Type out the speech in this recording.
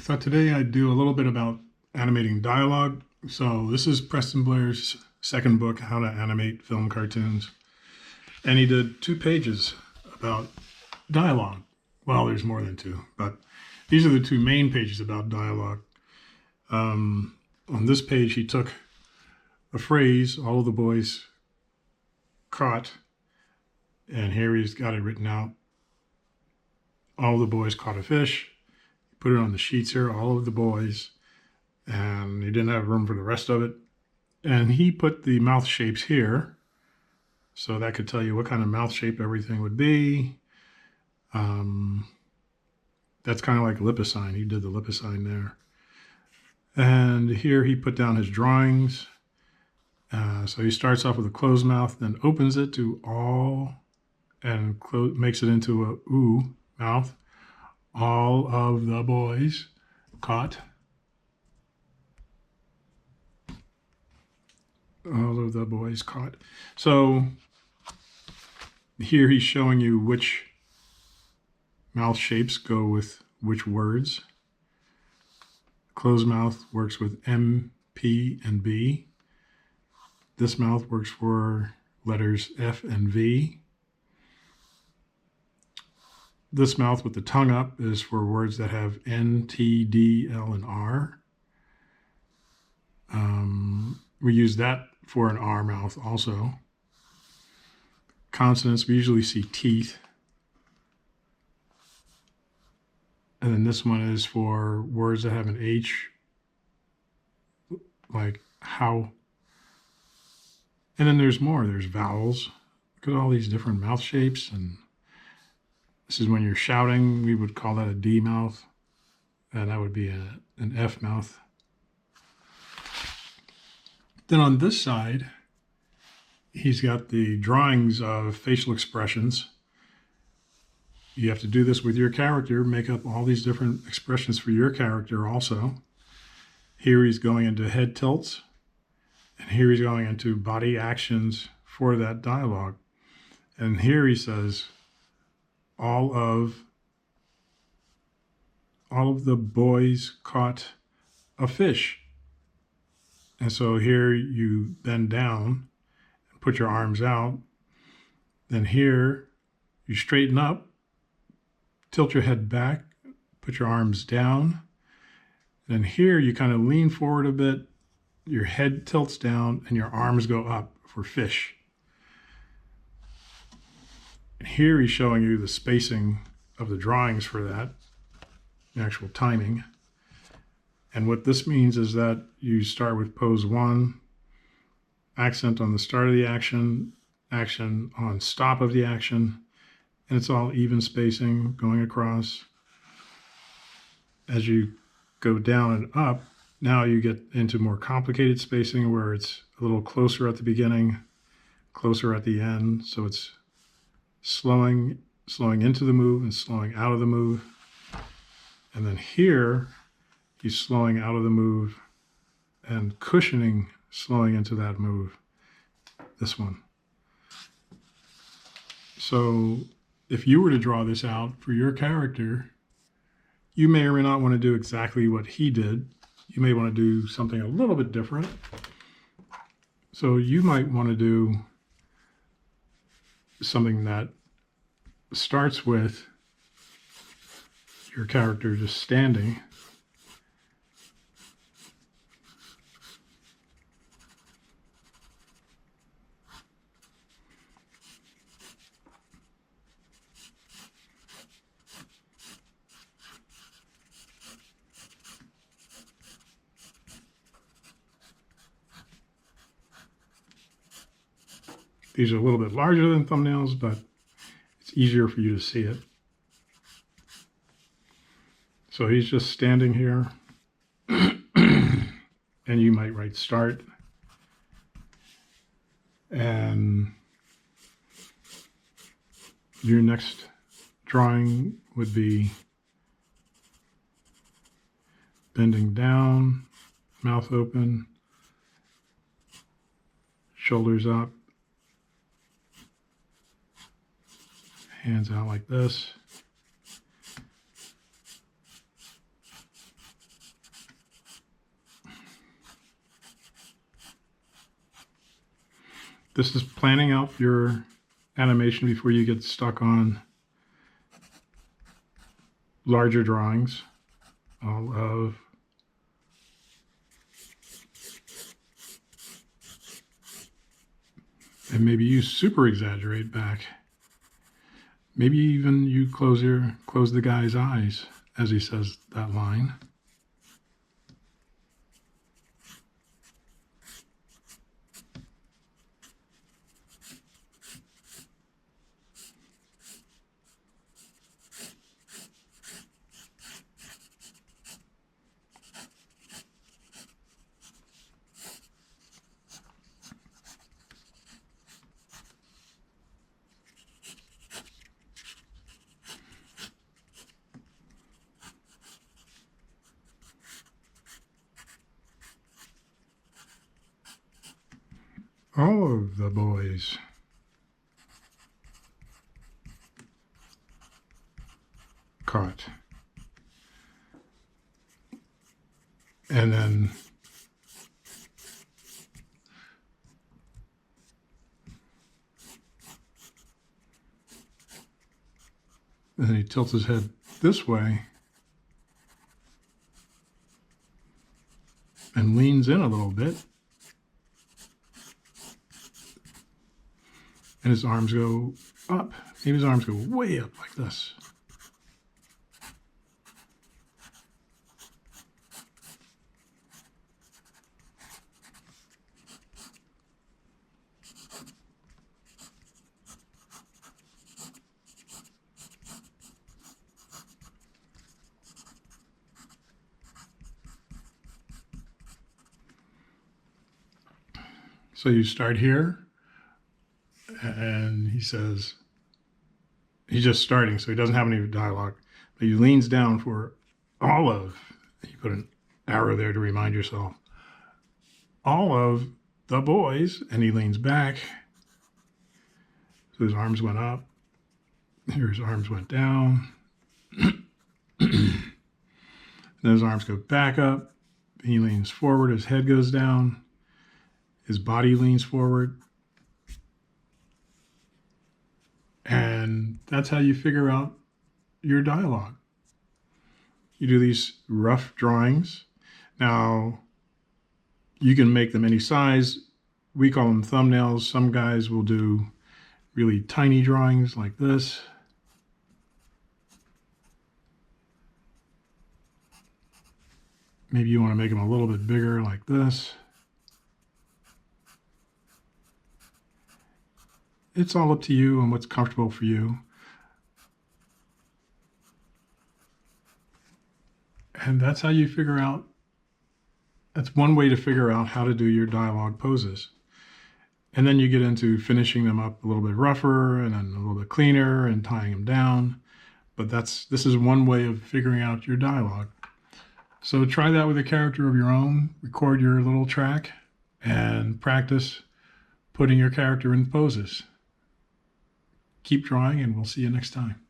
thought today I'd do a little bit about animating dialogue. So this is Preston Blair's second book, How to Animate Film Cartoons. And he did 2 pages about dialogue. Well, there's more than 2, but these are the 2 main pages about dialogue. On this page, he took a phrase, all of the boys caught, and here he's got it written out. All of the boys caught a fish. Put it on the sheets here, all of the boys, and he didn't have room for the rest of it. And he put the mouth shapes here, so that could tell you what kind of mouth shape everything would be. That's kind of like lipicine. He did the lipicine there. And here he put down his drawings. So he starts off with a closed mouth, then opens it to all, and makes it into a ooh mouth. All of the boys caught. All of the boys caught. So here he's showing you which mouth shapes go with which words. Closed mouth works with M, P, and B. This mouth works for letters F and V. This mouth with the tongue up is for words that have N, T, D, L, and R. We use that for an R mouth also. Consonants, we usually see teeth. And then this one is for words that have an H, like how. And then there's more, there's vowels. Look at all these different mouth shapes. And this is when you're shouting, we would call that a D mouth, and that would be an F mouth. Then on this side, he's got the drawings of facial expressions. You have to do this with your character, make up all these different expressions for your character also. Here he's going into head tilts, and here he's going into body actions for that dialogue. And here he says, all of the boys caught a fish. And so here you bend down and put your arms out. Then here you straighten up, tilt your head back, put your arms down. Then here you kind of lean forward a bit, your head tilts down, and your arms go up for fish. And here he's showing you the spacing of the drawings for that, the actual timing. And what this means is that you start with pose 1, accent on the start of the action, action on stop of the action, and it's all even spacing going across. As you go down and up, now you get into more complicated spacing where it's a little closer at the beginning, closer at the end, so it's slowing into the move and slowing out of the move. And then here, he's slowing out of the move and cushioning, slowing into that move, this one. So if you were to draw this out for your character, you may or may not want to do exactly what he did. You may want to do something a little bit different. So you might want to do something that starts with your character just standing. These are a little bit larger than thumbnails, but it's easier for you to see it. So he's just standing here, and you might write start. And your next drawing would be bending down, mouth open, shoulders up, hands out like this. This is planning out your animation before you get stuck on larger drawings. All of and maybe you super exaggerate back. Maybe even you close the guy's eyes as he says that line. All of the boys. Caught. And then he tilts his head this way and leans in a little bit. And his arms go up. Maybe his arms go way up like this. So you start here. And he says, he's just starting, so he doesn't have any dialogue. But he leans down for all of, you put an arrow there to remind yourself, all of the boys, and he leans back. So his arms went up. Here his arms went down. Then his arms go back up. He leans forward, his head goes down. His body leans forward. And that's how you figure out your dialogue. You do these rough drawings. Now, you can make them any size. We call them thumbnails. Some guys will do really tiny drawings like this. Maybe you want to make them a little bit bigger like this. It's all up to you and what's comfortable for you. And that's how you figure out, that's one way to figure out how to do your dialogue poses. And then you get into finishing them up a little bit rougher and then a little bit cleaner and tying them down. But this is one way of figuring out your dialogue. So try that with a character of your own, record your little track and practice putting your character in poses. Keep drawing, and we'll see you next time.